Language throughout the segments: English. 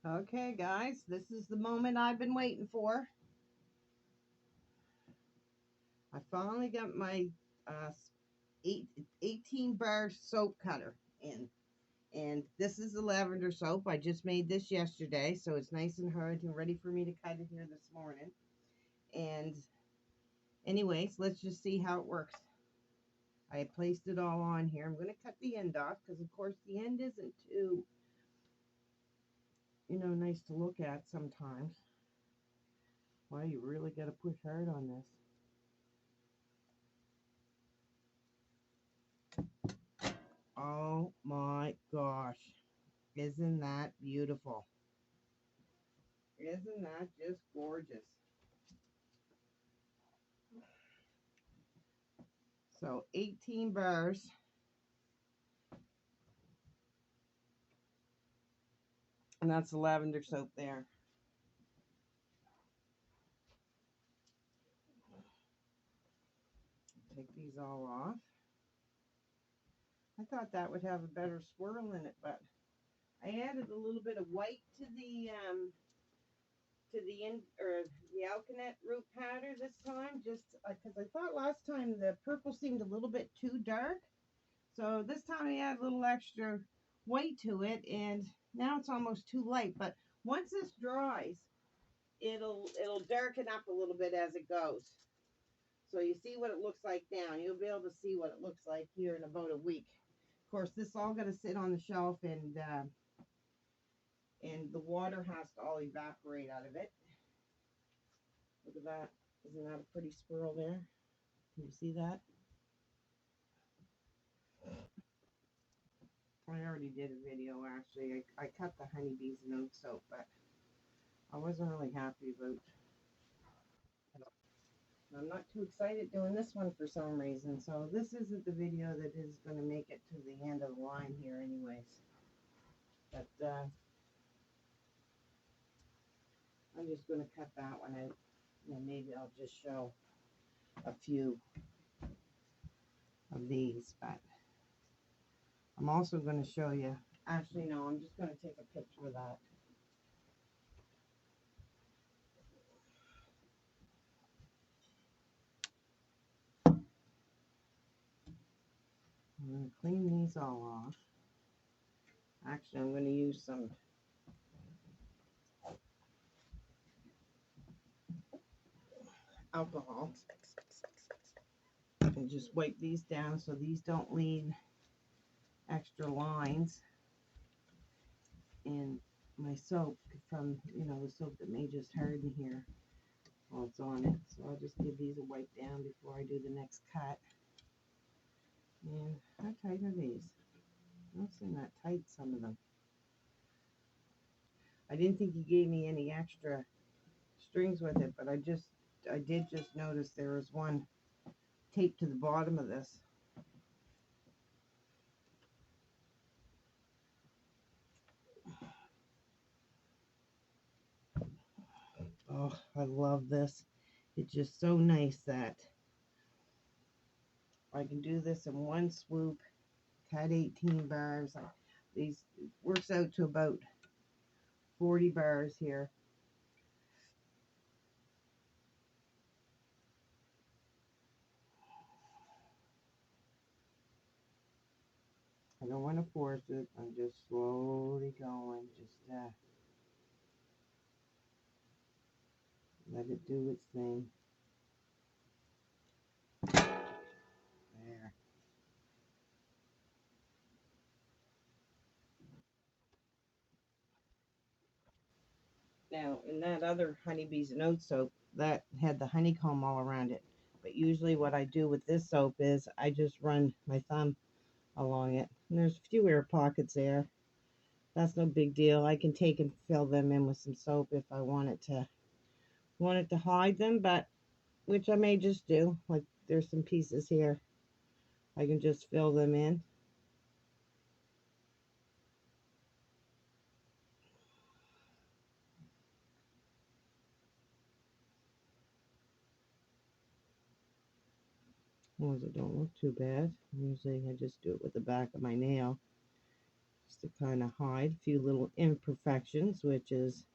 Okay, guys, this is the moment I've been waiting for. I finally got my uh, 18 bar soap cutter in. And this is the lavender soap. I just made this yesterday, so it's nice and hard and ready for me to cut it here this morning. And anyways, let's just see how it works. I placed it all on here. I'm going to cut the end off because, of course, the end isn't too, nice to look at sometimes. Well, you really got to push hard on this. Oh my gosh. Isn't that beautiful? Isn't that just gorgeous? So 18 bars. And that's the lavender soap there. Take these all off. I thought that would have a better swirl in it, but I added a little bit of white to the in or the alkanet root powder this time, just because I thought last time the purple seemed a little bit too dark. So this time I add a little extra white to it, and now it's almost too light. But once this dries, it'll darken up a little bit as it goes. So you see what it looks like now. You'll be able to see what it looks like here in about a week. Of course, this is all going to sit on the shelf, and the water has to all evaporate out of it. Look at that. Isn't that a pretty swirl there? Can you see that? I already did a video, actually. I cut the honeybees and oat soap, but I wasn't really happy about it. I'm not too excited doing this one for some reason, so this isn't the video that is going to make it to the end of the line here anyways. But I'm just going to cut that one out, and maybe I'll just show a few of these, but I'm also going to show you, actually no, I'm just going to take a picture of that. I'm going to clean these all off. Actually, I'm going to use some alcohol and just wipe these down so these don't leave extra lines in my soap from, the soap that may just harden here while it's on it. So I'll just give these a wipe down before I do the next cut. And how tight are these? Not seem that tight, some of them. I didn't think he gave me any extra strings with it, but I did just notice there was one taped to the bottom of this. Oh, I love this. It's just so nice that I can do this in one swoop, cut 18 bars. These works out to about 40 bars here. I don't want to force it. I'm just slowly going. Just let it do its thing. There. Now, in that other honeybees and oat soap, that had the honeycomb all around it. But usually what I do with this soap is I just run my thumb along it. And there's a few air pockets there. That's no big deal. I can take and fill them in with some soap if I wanted to hide them, but which I may just do. Like there's some pieces here. I can just fill them in. As long as it don't look too bad. Usually I just do it with the back of my nail. just to kind of hide a few little imperfections, which is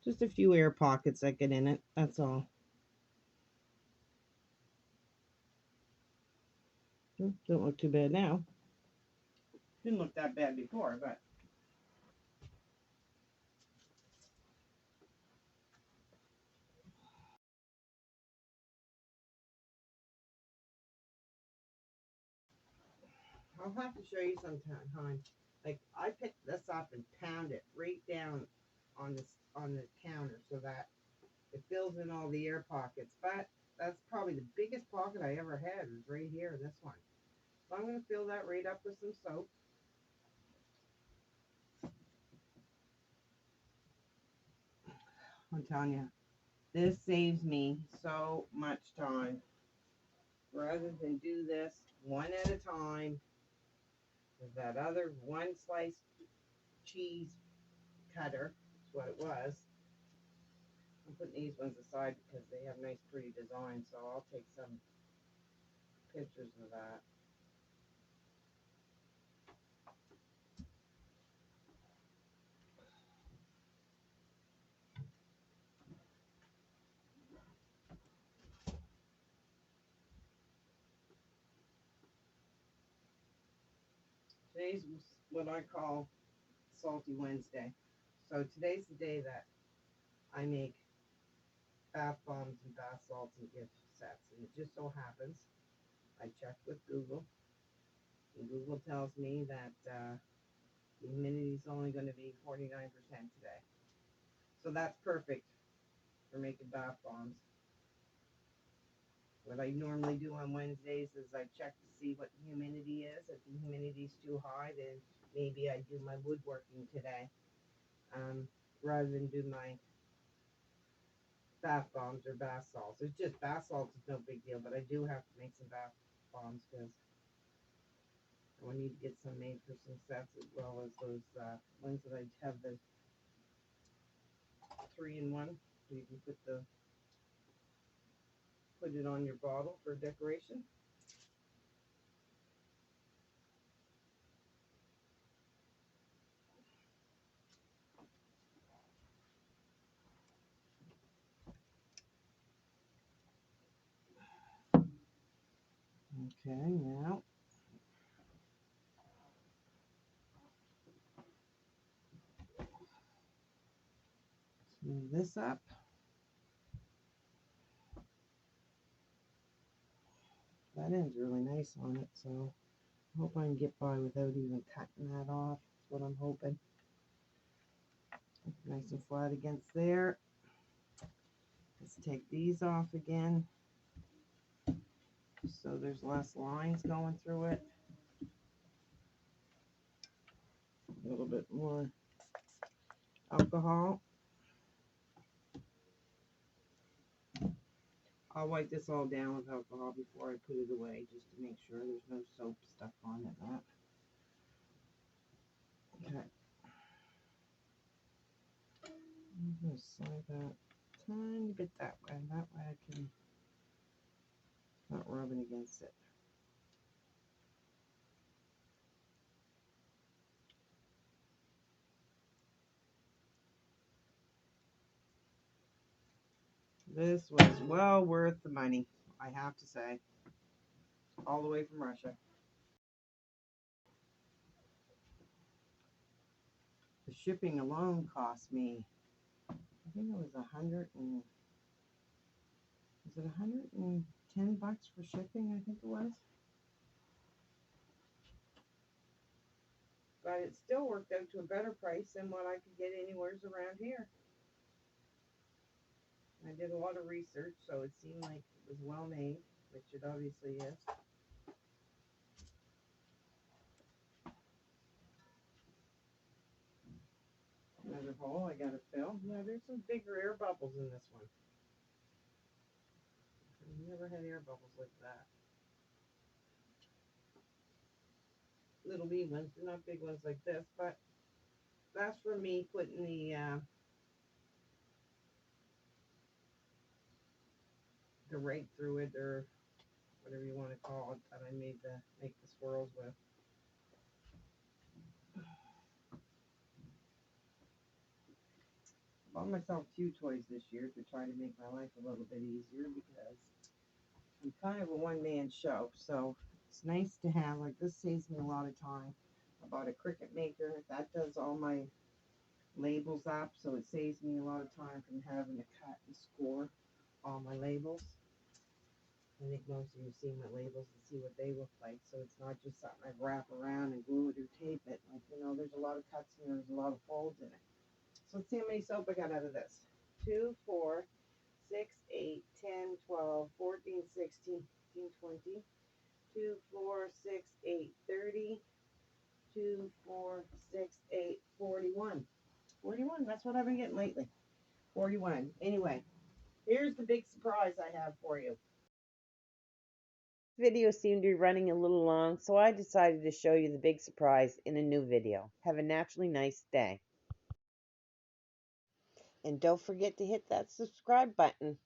just a few air pockets that get in it. That's all. Don't look too bad now. Didn't look that bad before, but I'll have to show you sometime. Like I picked this up and pound it right down on the counter so that it fills in all the air pockets. But that's probably the biggest pocket I ever had was right here in this one. So I'm going to fill that right up with some soap. I'm telling you, this saves me so much time. Rather than do this one at a time with that other one slice cheese cutter, that's what it was. I'm putting these ones aside because they have nice pretty designs, so I'll take some pictures of that. Today's what I call Salty Wednesday. So today's the day that I make bath bombs and bath salts and gift sets. And it just so happens, I checked with Google, and Google tells me that the humidity is only going to be 49% today. So that's perfect for making bath bombs. What I normally do on Wednesdays is I check to see what the humidity is. If the humidity is too high, then maybe I do my woodworking today, rather than do my bath bombs or bath salts. It's just bath salts is no big deal, but I do have to make some bath bombs because I need to get some made for some sets, as well as those ones that I have the 3-in-1, so you can put it on your bottle for decoration. Okay, now move this up. That end's really nice on it, so I hope I can get by without even cutting that off. That's what I'm hoping. Nice and flat against there. Let's take these off again, so there's less lines going through it. A little bit more alcohol. I'll wipe this all down with alcohol before I put it away, just to make sure there's no soap stuck on it. Okay. I'm going to slide that tiny bit that way. That way I can not rubbing against it. This was well worth the money, I have to say. All the way from Russia. The shipping alone cost me, I think it was $110 for shipping? I think it was. But it still worked out to a better price than what I could get anywhere around here. I did a lot of research, so it seemed like it was well made, which it obviously is. Another hole I gotta fill. Yeah, there's some bigger air bubbles in this one. I've never had air bubbles like that. Little wee ones, they're not big ones like this, but that's for me putting the rake through it, or whatever you want to call it, that I made make the swirls with. Bought myself a few toys this year to try to make my life a little bit easier because I'm kind of a one-man show. So it's nice to have, like, this saves me a lot of time. I bought a Cricut maker that does all my labels up, so it saves me a lot of time from having to cut and score all my labels. I think most of you have seen my labels and see what they look like, so it's not just something I wrap around and glue it or tape it. Like, there's a lot of cuts and there's a lot of folds in it. So let's see how many soap I got out of this. 2, 4, 6, 8, 10, 12, 14, 16, 20, 2, 4, 6, 8, 30, 2, 4, 6, 8, 41. 41, that's what I've been getting lately. 41. Anyway, here's the big surprise I have for you. This video seemed to be running a little long, so I decided to show you the big surprise in a new video. Have a naturally nice day. And don't forget to hit that subscribe button.